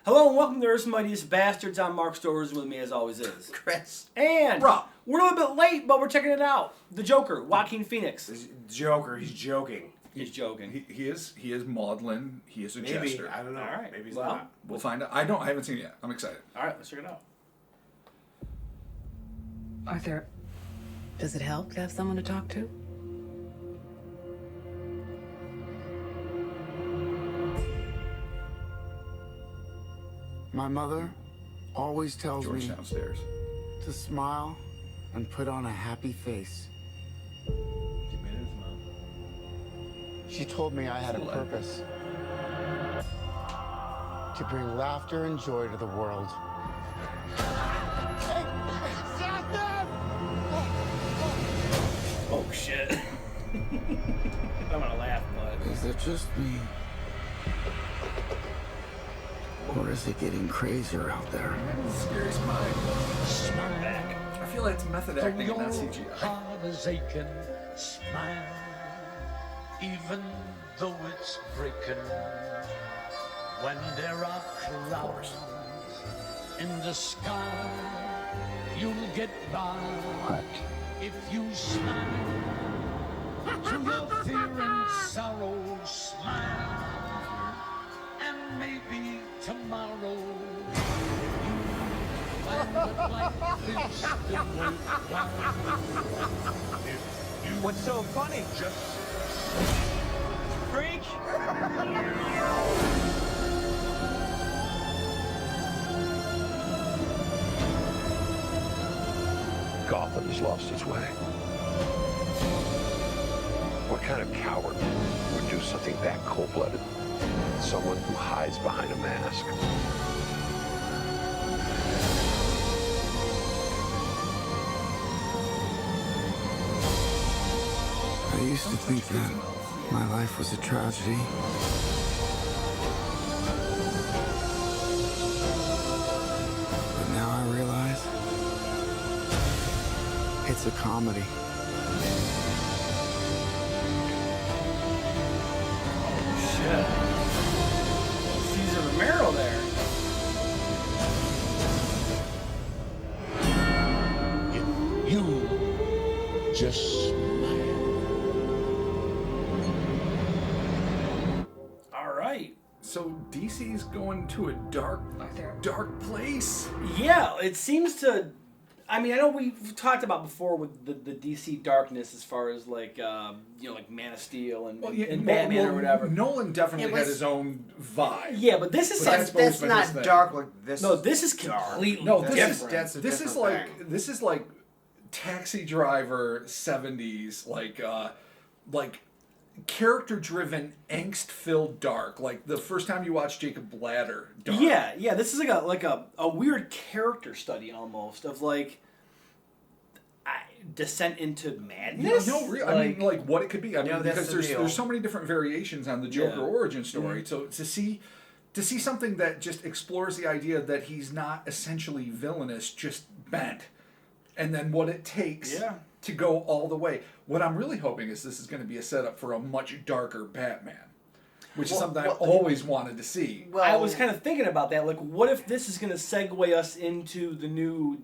Hello and welcome to Earth's Mightiest Bastards. I'm Mark Storrs, with me as always is Chris. And Rob. we're a little bit late, but we're checking it out. The Joker, Joaquin Phoenix. Joker, he's joking. He's joking. He is maudlin. He is a Maybe. jester. I don't know. All right. Maybe he's Well, not. We'll find out. I haven't seen it yet. I'm excited. All right, let's check it out. Arthur, does it help to have someone to talk to? My mother always tells George me downstairs. to smile and put on a happy face. She told me I had a purpose. To bring laughter and joy to the world. Oh, shit. I'm gonna laugh, but... Is it just me? Or is it getting crazier out there? Scary smile. Back. I feel like it's method acting and not CGI. Heart is aching, smile, even though it's breaking. When there are clouds in the sky, you'll get by. What? If you smile to your fear and sorrow, smile, and maybe tomorrow you find that life is still worthwhile. If you What's so funny? just Freak? Gotham's lost its way. What kind of coward would do something that cold-blooded? Someone who hides behind a mask. I used to think that my life was a tragedy. But now I realize it's a comedy. Shit. Cesar Romero there. if you just smile. All right. So DC's going to a dark place. Yeah, it seems to... I mean, I know we've talked about before with the DC darkness as far as like, like Man of Steel and Batman or whatever. Nolan definitely It was- had his own vibe. Yeah, but this is... But That's, always been his not thing. dark like this. No, this is dark. completely No, this different. is That's a this is different like thing. this is like Taxi Driver 70s, like character driven, angst filled dark. Like the first time you watch Jacob Bladder. Dark. Yeah. This is like a weird character study almost of like descent into madness. I mean, like what it could be. I mean, No, that's because the there's deal. there's so many different variations on the Joker Yeah. origin story. So to see something that just explores the idea that he's not essentially villainous, just bent, and then what it takes Yeah. to go all the way. What I'm really hoping is this is going to be a setup for a much darker Batman, which is something I always wanted to see. Well, I was kind of thinking about that. Like, what if this is going to segue us into the new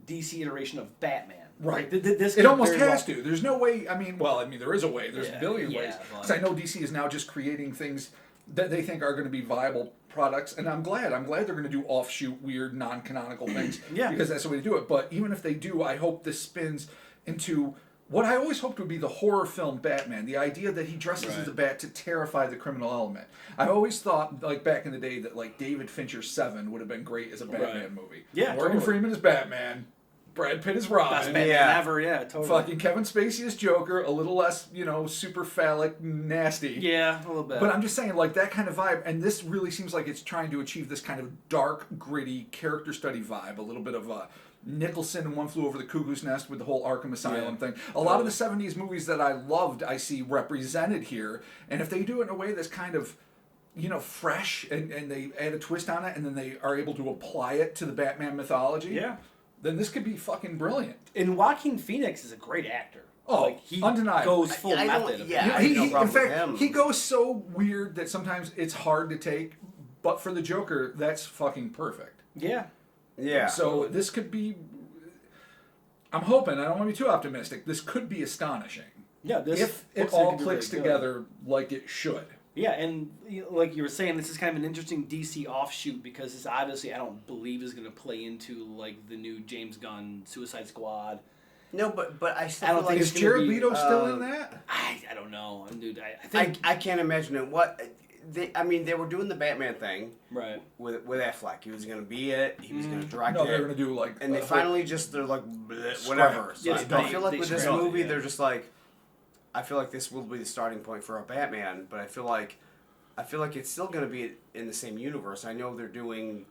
DC iteration of Batman? Right. Like, this It could almost very has well- to. There's no way. I mean, there is a way. There's Yeah, a billion yeah, ways. but- Because I know DC is now just creating things that they think are going to be viable products, and I'm glad. I'm glad they're going to do offshoot, weird, non-canonical things. Yeah. Because that's the way to do it. But even if they do, I hope this spins into what I always hoped would be the horror film Batman. The idea that he dresses as a bat to terrify the criminal element. I always thought, like back in the day, that like David Fincher's Seven would have been great as a Batman Right. movie. Yeah, Morgan totally. Freeman is Batman. Brad Pitt is Robin. Best Batman Yeah. ever, yeah, totally. Fucking Kevin Spacey is Joker, a little less, super phallic, nasty. Yeah, a little bit. But I'm just saying, like, that kind of vibe, and this really seems like it's trying to achieve this kind of dark, gritty character study vibe, a little bit of Nicholson and One Flew Over the Cuckoo's Nest with the whole Arkham Asylum thing. A lot of the 70s movies that I loved, I see represented here, and if they do it in a way that's kind of fresh, and they add a twist on it, and then they are able to apply it to the Batman mythology, Yeah. then this could be fucking brilliant. And Joaquin Phoenix is a great actor. Oh, like, he undeniable. goes full I don't- method. yeah. I He, have no in problem with fact, him. he goes so weird that sometimes it's hard to take, But for the Joker, that's fucking perfect. Yeah. Yeah. So this could be. I'm hoping. I don't want to be too optimistic. This could be astonishing. Yeah. This If it looks like all could be clicks really good. together like it should. Yeah, and like you were saying, this is kind of an interesting DC offshoot because this obviously I don't believe is going to play into like the new James Gunn Suicide Squad. No, but I still I don't feel think like Is Jared be, Leto still in that? I don't know, dude. I think I can't imagine it. They were doing the Batman thing right. with Affleck. He was going to be it. He was going to direct No, it. they're going to do like. And they a whole- finally they're like, bleh, whatever. So Yeah, I feel like they with this scrapped it, movie, yeah. they're just like, I feel like this will be the starting point for a Batman, but I feel like it's still going to be in the same universe. I know they're doing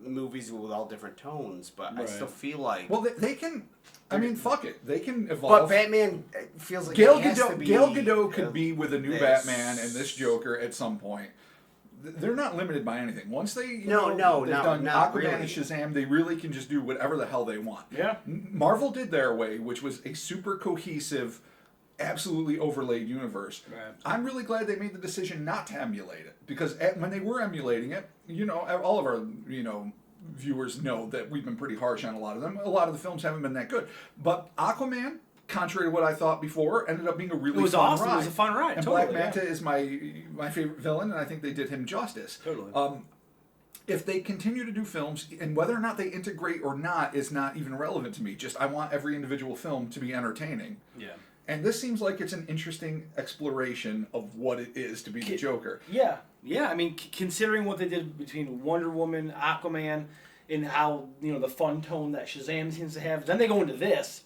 movies with all different tones, but I Right. still feel like. Well, they can. I mean, fuck it. They can but evolve. Batman feels like Gal it has to Gadot, be, Gal Gadot could be with a new this. Batman and this Joker at some point. They're not limited by anything. Once they they've done not Aquaman really. and Shazam, they really can just do whatever the hell they want. Yeah. Marvel did their way, which was a super cohesive, absolutely overlaid universe. Right. I'm really glad they made the decision not to emulate it because when they were emulating it, all of our viewers know that we've been pretty harsh on a lot of them. A lot of the films haven't been that good, but Aquaman, contrary to what I thought before, ended up being a really It was fun awesome. ride. It was a fun ride. And Totally, Black Manta is my favorite villain, and I think they did him justice. Totally. If they continue to do films, and whether or not they integrate or not is not even relevant to me. Just I want every individual film to be entertaining. Yeah. And this seems like it's an interesting exploration of what it is to be the Joker. Yeah. Yeah. I mean, considering what they did between Wonder Woman, Aquaman, and how the fun tone that Shazam seems to have, then they go into this,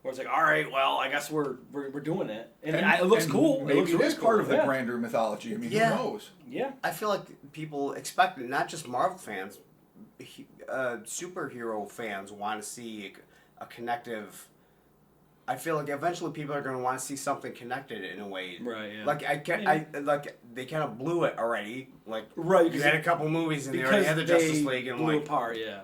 where it's like, all right, well, I guess we're doing it, and it looks cool. Maybe looks it really is part cool. of the Yeah. grander mythology. I mean, Yeah. who knows? Yeah. I feel like people expect it, not just Marvel fans, superhero fans want to see a connective. I feel like eventually people are going to want to see something connected in a way. Right, yeah. Like they kind of blew it already. Like Right, you had a couple movies and they already had the Justice League and blew like apart. Yeah.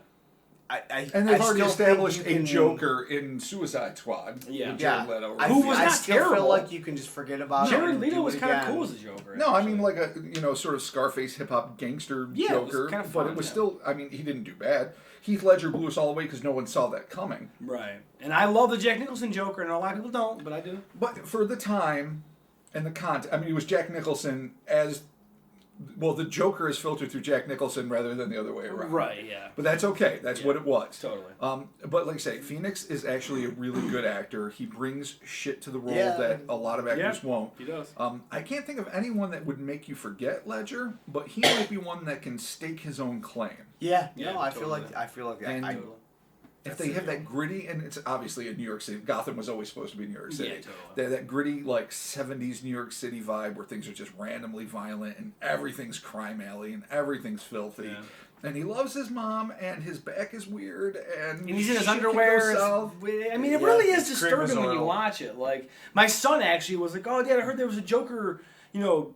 And they've I already still established think you a can- Joker in Suicide Squad. Yeah. with Yeah, Jared Leto. Who was I not still terrible. feel like you can just forget about it. Jared and Leto do was it kind of again. cool as a Joker. No, I actually. mean like a sort of Scarface hip hop gangster Yeah, it was Joker, kinda but fun, it was yeah. still. I mean, he didn't do bad. Heath Ledger blew us all away because no one saw that coming. Right. And I love the Jack Nicholson Joker, and a lot of people don't, but I do. But for the time and the content, I mean, it was Jack Nicholson as well. The Joker is filtered through Jack Nicholson rather than the other way around. Right. Yeah. But that's okay. That's what it was. Totally. But like I say, Phoenix is actually a really good actor. He brings shit to the role Yeah. that a lot of actors won't. He does. I can't think of anyone that would make you forget Ledger, but he might be one that can stake his own claim. Yeah, Yeah, no, I totally. feel like that. And I, if they have that gritty, and it's obviously in New York City. Gotham was always supposed to be New York City. Yeah, totally. That gritty, like 70s New York City vibe where things are just randomly violent and everything's crime alley and everything's filthy. Yeah. And he loves his mom, and his back is weird, and And he's in his shit can go underwear. south. I mean, it Yeah, really is his crib is disturbing a when you little- watch it. Like, my son actually was like, "Oh, Dad, I heard there was a Joker,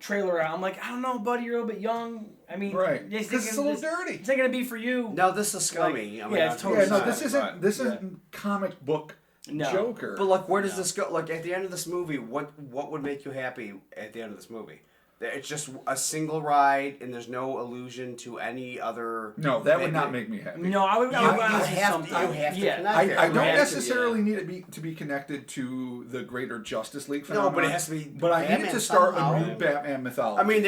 trailer out." I'm like, "I don't know, buddy. You're a little bit young. I mean, Right. yeah, he's 'Cause it's a thinking little dirty. It's not gonna be for you." no, this is scummy. Like, I mean, yeah, it's totally Yeah, no, Sorry, this isn't. This isn't comic book No. Joker. But like, where does this go? Like at the end of this movie, what would make you happy at the end of this movie? That it's just a single ride and there's no allusion to any other. No, that would not make me happy. No, I would You want to see have something. to connect yeah. it. I don't Right. necessarily need it to be connected to the greater Justice League phenomenon. No, but it has to be But I need it Batman to start somehow. a new Batman mythology. I mean,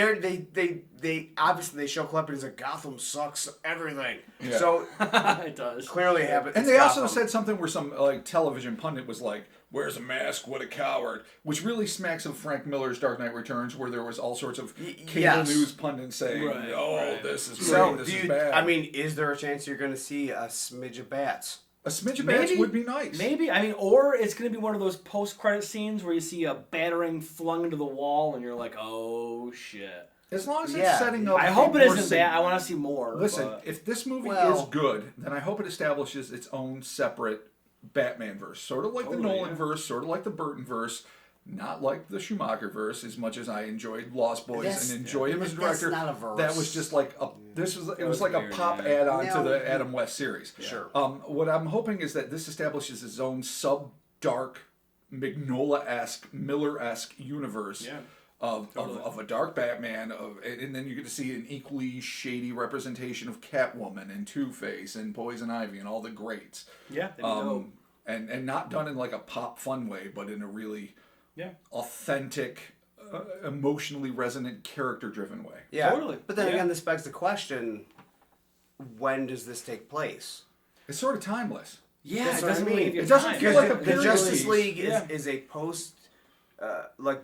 they obviously they show clip and he's like Gotham sucks everything. Yeah. So It does. clearly have it. and it's they also Gotham. said something where some television pundit was like, "Wears a mask, what a coward," which really smacks of Frank Miller's Dark Knight Returns, where there was all sorts of cable yes. news pundits saying, Right, "Oh, right. this is great, So, this do is you, bad." I mean, is there a chance you're going to see a smidge of bats? a smidge of bats Maybe- would be nice. Maybe. I mean, or it's going to be one of those post-credit scenes where you see a battering flung into the wall and you're like, oh, shit. As long as it's Yeah. setting up. I a hope it more isn't bad. I want to see more. Listen, but- if this movie Well- is good, then I hope it establishes its own separate Batman verse, sort of like Totally, the Nolan yeah. verse, sort of like the Burton verse, not like the Schumacher verse. As much as I enjoyed Lost Boys That's- and enjoy him as a that's director, not a verse. that was just like a. It was was like weird, a pop yeah. add-on to No. the Adam West series. Sure. What I'm hoping is that this establishes its own sub-dark, Mignola-esque, Miller-esque universe. Yeah. of a dark Batman, and then you get to see an equally shady representation of Catwoman and Two-Face and Poison Ivy and all the greats. Yeah, that'd be dope. And not done in like a pop fun way, but in a really authentic, emotionally resonant, character-driven way. Yeah, Totally. But then Yeah. again, this begs the question: when does this take place? It's sort of timeless. Yeah, That's it what I doesn't mean. leave you It doesn't time. feel Because like a the period Justice piece. League Yeah. is a post, like,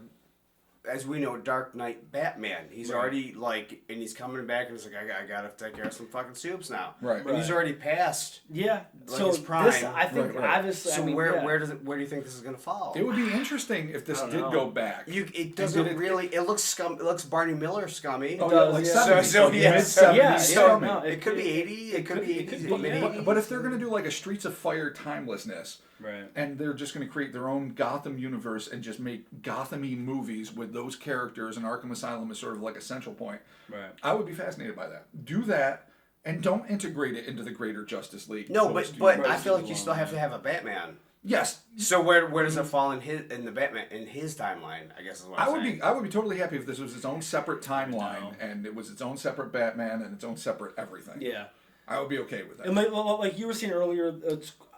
as we know, Dark Knight Batman. He's Right. already like, and he's coming back, and he's like, I gotta take care of some fucking soups now. Right. And he's already passed. Yeah. Like So his prime. this, I think, Right. obviously, So I mean, where yeah. where do you think this is gonna fall? It would be interesting if this I don't did know. go back. It doesn't did it- really. It looks scum. It looks Barney Miller scummy. Oh, does, yeah, like yeah. 70s, So, like yeah, mid-70s. yeah, So no, it could be 80. It could be 80s. be, mid yeah. 80s. But if they're going to do like a Streets of Fire timelessness, Right. and they're just going to create their own Gotham universe and just make Gotham-y movies with those characters, and Arkham Asylum is sort of like a central point, Right. I would be fascinated by that. Do that, and don't integrate it into the greater Justice League. No, so but to but speak. I feel like you still have to have a Batman. Yes, So where does it fall in the Batman in his timeline? I guess is what I I'm would saying. be totally happy if this was its own separate timeline and it was its own separate Batman and its own separate everything. Yeah. I would be okay with that. And like you were saying earlier,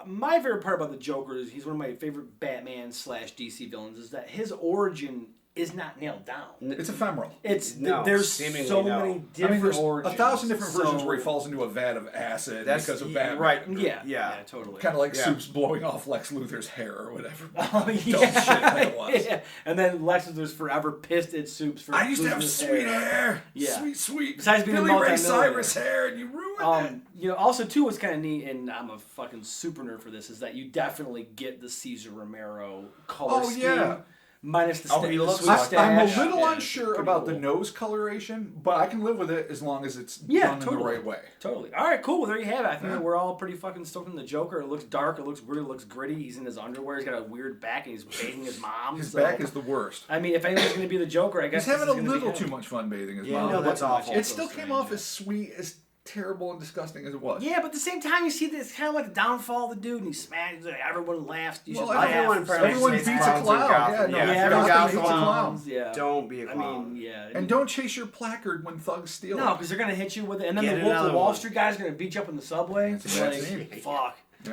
my favorite part about the Joker is he's one of my favorite Batman / DC villains. Is that his origin is not nailed down. It's ephemeral. It's No, there's seemingly so no. many different there's origins. 1,000 different versions So- where he falls into a vat of acid That's because of Batman. right. Yeah, Yeah. totally. Kind of like Yeah. Soups blowing off Lex Luthor's hair or whatever. Oh, Dumb shit that was. Yeah. And then Lex Luthor's forever pissed at Soups for I used to have losing sweet his hair. Yeah. Sweet. Besides being a Billy Ray multi-millionaire. Cyrus hair, and you ruined it. You know, also too, what's kind of neat, and I'm a fucking super nerd for this, is that you definitely get the Cesar Romero color Oh, scheme, yeah. minus the, he the looks sweet like stash. I'm a little Yeah, unsure pretty about the cool. nose coloration, but I can live with it as long as it's Yeah, done in totally. the right way. Totally. All right, cool. Well, there you have it. I think Yeah. that we're all pretty fucking stoked on the Joker. It looks dark. It looks weird. It looks gritty. He's in his underwear. He's got a weird back, and he's bathing his mom. His so- back is the worst. I mean, if anyone's going to be the Joker, I guess He's having this a is gonna be little him. too much fun bathing his Yeah, mom. no, that's awful. It still came off as sweet, as terrible and disgusting as it was. Yeah, but at the same time, you see this kind of like the downfall of the dude, and he smashes it. Everyone laughs. You Well, should laugh. everyone So- participates Everyone beats a clowns in clown. Gotham. Yeah, no, Yeah, Yeah, everyone everyone Gotham beats clown. clowns. Yeah. Don't be a I clown. mean, yeah. And don't chase your placard when thugs steal No, it. because they're gonna hit you with it, and then Get the Wolf of another Wall one. Street guy's gonna beat you up in the subway. That's It's a bad like, scene. fuck. Yeah.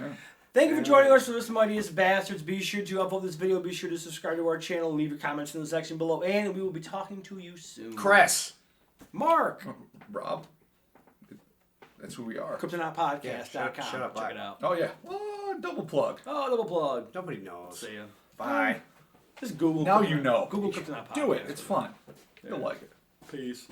Thank you for joining us for this Mightiest Bastards. Be sure to upload this video. Be sure to subscribe to our channel and leave your comments in the section below. And we will be talking to you soon. Chris. Mark. Rob, that's who we are. KryptonitePodcast.com. Shut up, Check bye. it out. Oh, yeah. Oh, double plug. Oh, double plug. Nobody knows. See ya. Bye. Just Google. Now Kryptonite- you know. Google Kryptonite Podcast. Do it. It's fun. You'll like it. Peace.